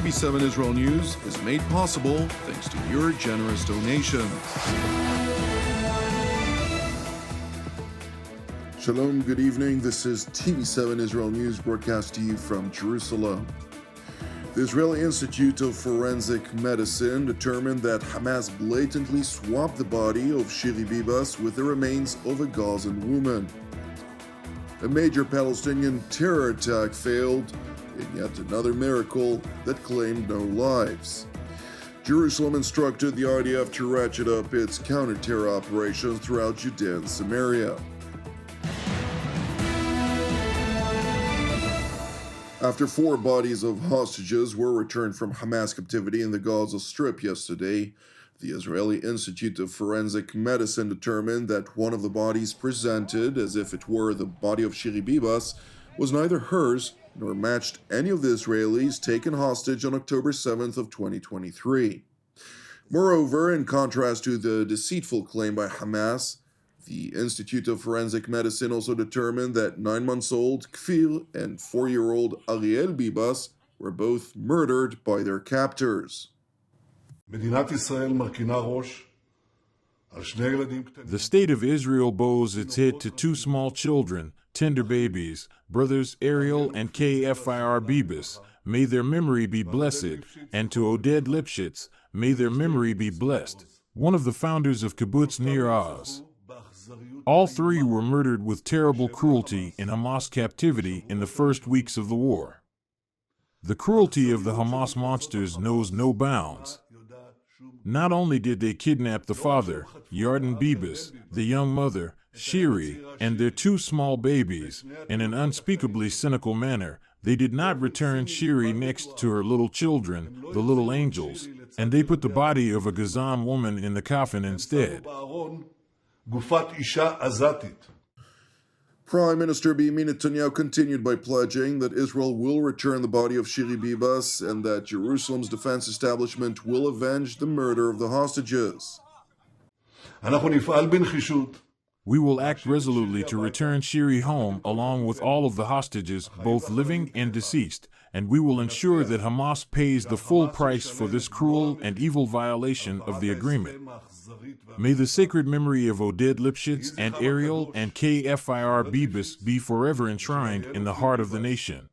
TV7 Israel News is made possible thanks to your generous donations. Shalom, good evening. This is TV7 Israel News broadcast to you from Jerusalem. The Israeli Institute of Forensic Medicine determined that Hamas blatantly swapped the body of Shiri Bibas with the remains of a Gazan woman. A major Palestinian terror attack failed in yet another miracle that claimed no lives. Jerusalem instructed the IDF to ratchet up its counter-terror operations throughout Judea and Samaria. After 4 bodies of hostages were returned from Hamas captivity in the Gaza Strip yesterday, the Israeli Institute of Forensic Medicine determined that one of the bodies presented as if it were the body of Shiri Bibas was neither hers nor matched any of the Israelis taken hostage on October 7th of 2023. Moreover, in contrast to the deceitful claim by Hamas, the Institute of Forensic Medicine also determined that 9-month-old Kfir and 4-year-old Ariel Bibas were both murdered by their captors. The state of Israel bows its head to 2 small children, tender babies, brothers Ariel and Kfir Bibas, may their memory be blessed, and to Oded Lipschitz, may their memory be blessed, one of the founders of Kibbutz Nir Oz. All 3 were murdered with terrible cruelty in Hamas captivity in the first weeks of the war. The cruelty of the Hamas monsters knows no bounds. Not only did they kidnap the father, Yarden Bibas, the young mother, Shiri, and their 2 small babies, in an unspeakably cynical manner, they did not return Shiri next to her little children, the little angels, and they put the body of a Gazan woman in the coffin instead. Prime Minister Benjamin Netanyahu continued by pledging that Israel will return the body of Shiri Bibas and that Jerusalem's defense establishment will avenge the murder of the hostages. We will act resolutely to return Shiri home along with all of the hostages, both living and deceased, and we will ensure that Hamas pays the full price for this cruel and evil violation of the agreement. May the sacred memory of Oded Lipschitz and Ariel and Kfir Bibas be forever enshrined in the heart of the nation.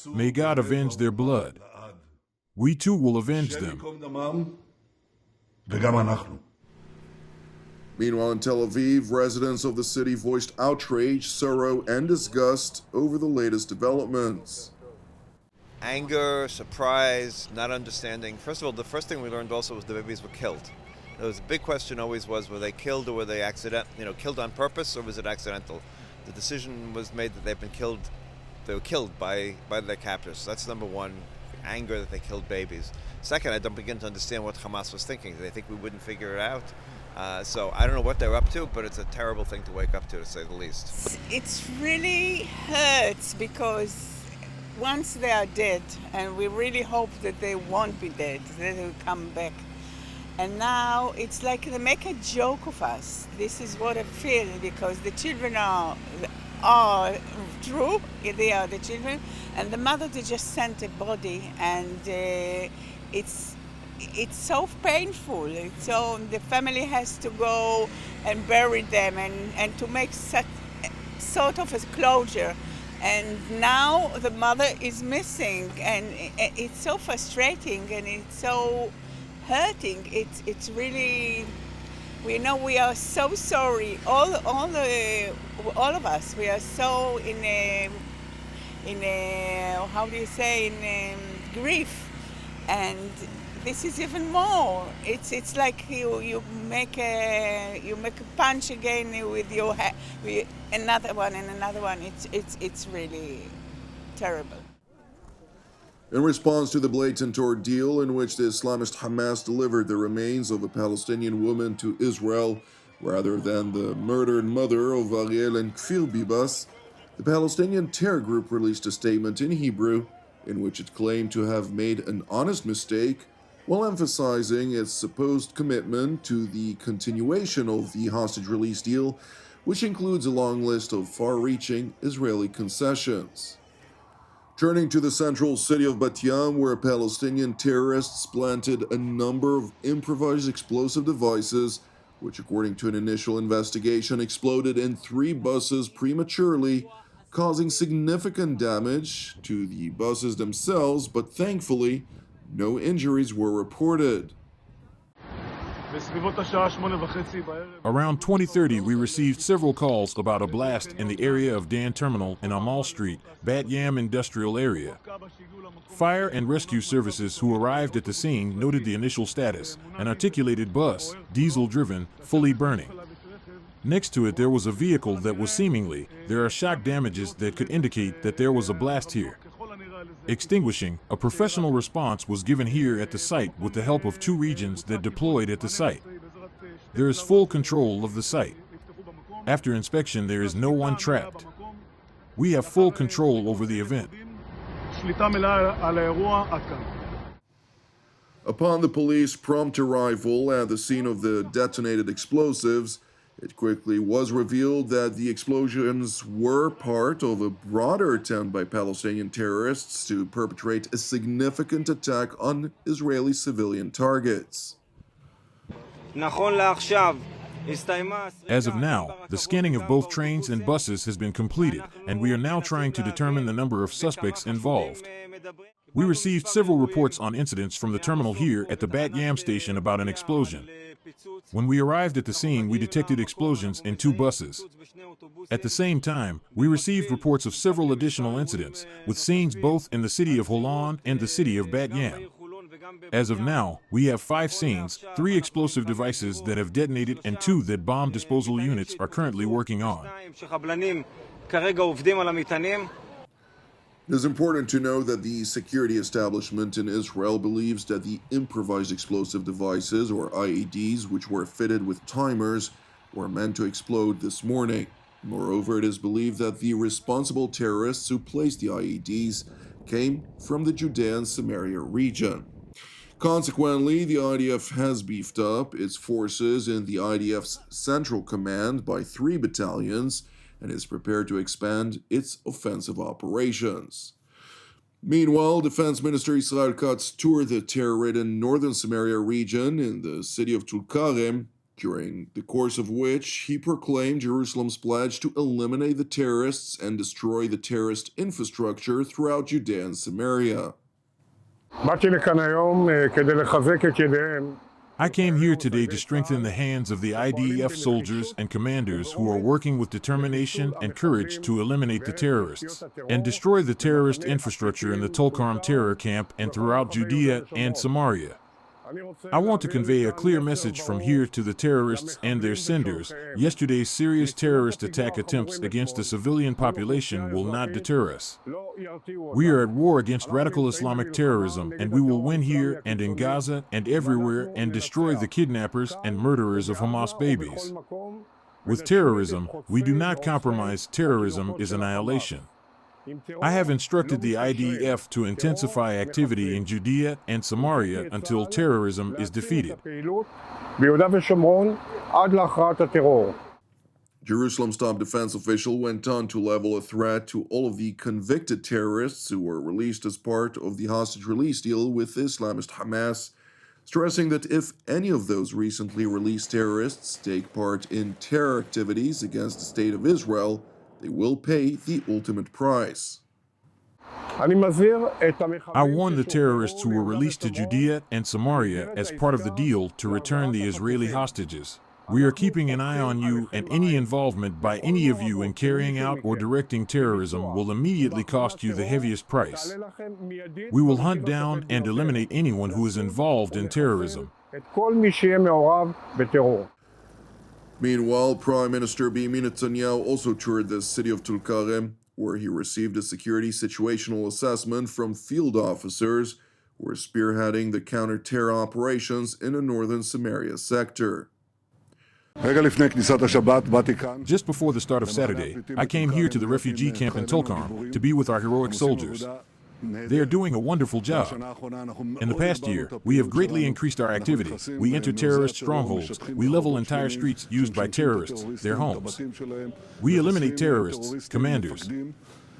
May God avenge their blood. We too will avenge them. Meanwhile, in Tel Aviv, residents of the city voiced outrage, sorrow, and disgust over the latest developments. Anger, surprise, not understanding. First of all, the first thing we learned also was the babies were killed. There was a big question always was, were they killed or were they killed on purpose or was it accidental? The decision was made that they've been killed, they were killed by their captors. So that's number one, anger that they killed babies. Second, I don't begin to understand what Hamas was thinking. They think we wouldn't figure it out. So I don't know what they're up to, but it's a terrible thing to wake up to say the least. It really hurts because once they are dead, and we really hope that they won't be dead, that they will come back. And now it's like they make a joke of us. This is what I feel, because the children are true, they are the children, and the mother, they just sent a body, and it's so painful. So the family has to go and bury them and to make such sort of a closure. And now the mother is missing, and it's so frustrating and it's so hurting. It's really, we are so sorry. All of us, we are so in how do you say, in grief, and this is even more. It's like you make a punch again with your with another one and another one. It's really terrible. In response to the blatant ordeal in which the Islamist Hamas delivered the remains of a Palestinian woman to Israel rather than the murdered mother of Ariel and Kfir Bibas, the Palestinian terror group released a statement in Hebrew in which it claimed to have made an honest mistake while emphasizing its supposed commitment to the continuation of the hostage release deal, which includes a long list of far-reaching Israeli concessions. Turning to the central city of Bat Yam, where Palestinian terrorists planted a number of improvised explosive devices, which, according to an initial investigation, exploded in 3 buses prematurely, causing significant damage to the buses themselves, but thankfully, no injuries were reported. Around 20:30, we received several calls about a blast in the area of Dan Terminal in Amal Street, Bat Yam Industrial Area. Fire and rescue services who arrived at the scene noted the initial status, an articulated bus, diesel-driven, fully burning. Next to it there was a vehicle that was there are shock damages that could indicate that there was a blast here. Extinguishing, a professional response was given here at the site with the help of 2 regions that deployed at the site. There is full control of the site. After inspection, there is no one trapped. We have full control over the event. Upon the police prompt arrival at the scene of the detonated explosives, it quickly was revealed that the explosions were part of a broader attempt by Palestinian terrorists to perpetrate a significant attack on Israeli civilian targets. As of now, the scanning of both trains and buses has been completed, and we are now trying to determine the number of suspects involved. We received several reports on incidents from the terminal here at the Bat Yam station about an explosion. When we arrived at the scene, we detected explosions in 2 buses. At the same time, we received reports of several additional incidents, with scenes both in the city of Holon and the city of Bat Yam. As of now, we have 5 scenes, 3 explosive devices that have detonated and 2 that bomb disposal units are currently working on. It is important to know that the security establishment in Israel believes that the improvised explosive devices, or IEDs, which were fitted with timers, were meant to explode this morning. Moreover, it is believed that the responsible terrorists who placed the IEDs came from the Judea and Samaria region. Consequently, the IDF has beefed up its forces in the IDF's Central Command by 3 battalions, and is prepared to expand its offensive operations. Meanwhile, Defense Minister Israel Katz toured the terror-ridden northern Samaria region in the city of Tulkarem, during the course of which he proclaimed Jerusalem's pledge to eliminate the terrorists and destroy the terrorist infrastructure throughout Judea and Samaria. I came here today to strengthen the hands of the IDF soldiers and commanders who are working with determination and courage to eliminate the terrorists and destroy the terrorist infrastructure in the Tulkarem terror camp and throughout Judea and Samaria. I want to convey a clear message from here to the terrorists and their senders. Yesterday's serious terrorist attack attempts against the civilian population will not deter us. We are at war against radical Islamic terrorism, and we will win here and in Gaza and everywhere and destroy the kidnappers and murderers of Hamas babies. With terrorism, we do not compromise. Terrorism is annihilation. I have instructed the IDF to intensify activity in Judea and Samaria until terrorism is defeated. Jerusalem's top defense official went on to level a threat to all of the convicted terrorists who were released as part of the hostage release deal with Islamist Hamas, stressing that if any of those recently released terrorists take part in terror activities against the state of Israel, they will pay the ultimate price. I warn the terrorists who were released to Judea and Samaria as part of the deal to return the Israeli hostages. We are keeping an eye on you, and any involvement by any of you in carrying out or directing terrorism will immediately cost you the heaviest price. We will hunt down and eliminate anyone who is involved in terrorism. Meanwhile, Prime Minister Benjamin Netanyahu also toured the city of Tulkarem, where he received a security situational assessment from field officers who are spearheading the counter-terror operations in the northern Samaria sector. Just before the start of Saturday, I came here to the refugee camp in Tulkarem to be with our heroic soldiers. They are doing a wonderful job. In the past year, we have greatly increased our activity. We enter terrorist strongholds. We level entire streets used by terrorists, their homes. We eliminate terrorists, commanders.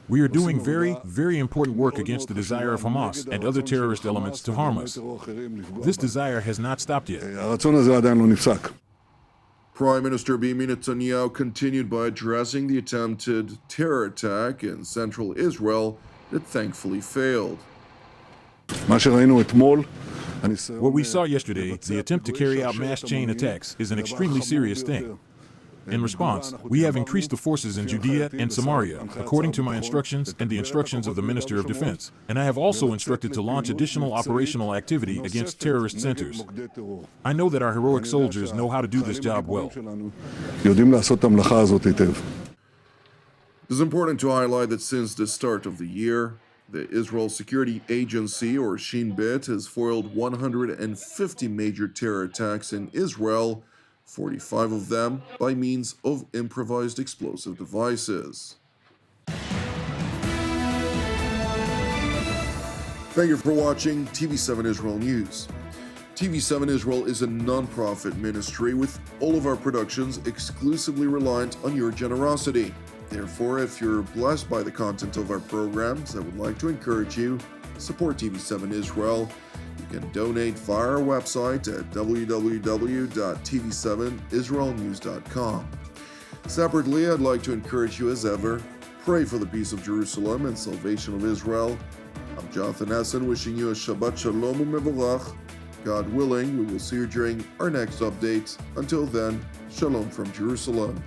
We are doing very, very important work against the desire of Hamas and other terrorist elements to harm us. This desire has not stopped yet. Prime Minister Benjamin Netanyahu continued by addressing the attempted terror attack in central Israel that thankfully failed. What we saw yesterday, the attempt to carry out mass chain attacks, is an extremely serious thing. In response, we have increased the forces in Judea and Samaria, according to my instructions and the instructions of the Minister of Defense, and I have also instructed to launch additional operational activity against terrorist centers. I know that our heroic soldiers know how to do this job well. It is important to highlight that since the start of the year, the Israel Security Agency, or Shin Bet, has foiled 150 major terror attacks in Israel, 45 of them by means of improvised explosive devices. Thank you for watching TV7 Israel News. TV7 Israel is a non-profit ministry with all of our productions exclusively reliant on your generosity. Therefore, if you're blessed by the content of our programs, I would like to encourage you to support TV7 Israel. You can donate via our website at www.tv7israelnews.com. Separately, I'd like to encourage you as ever, pray for the peace of Jerusalem and salvation of Israel. I'm Jonathan Essen, wishing you a Shabbat Shalom u'mevorach. God willing, we will see you during our next update. Until then, Shalom from Jerusalem.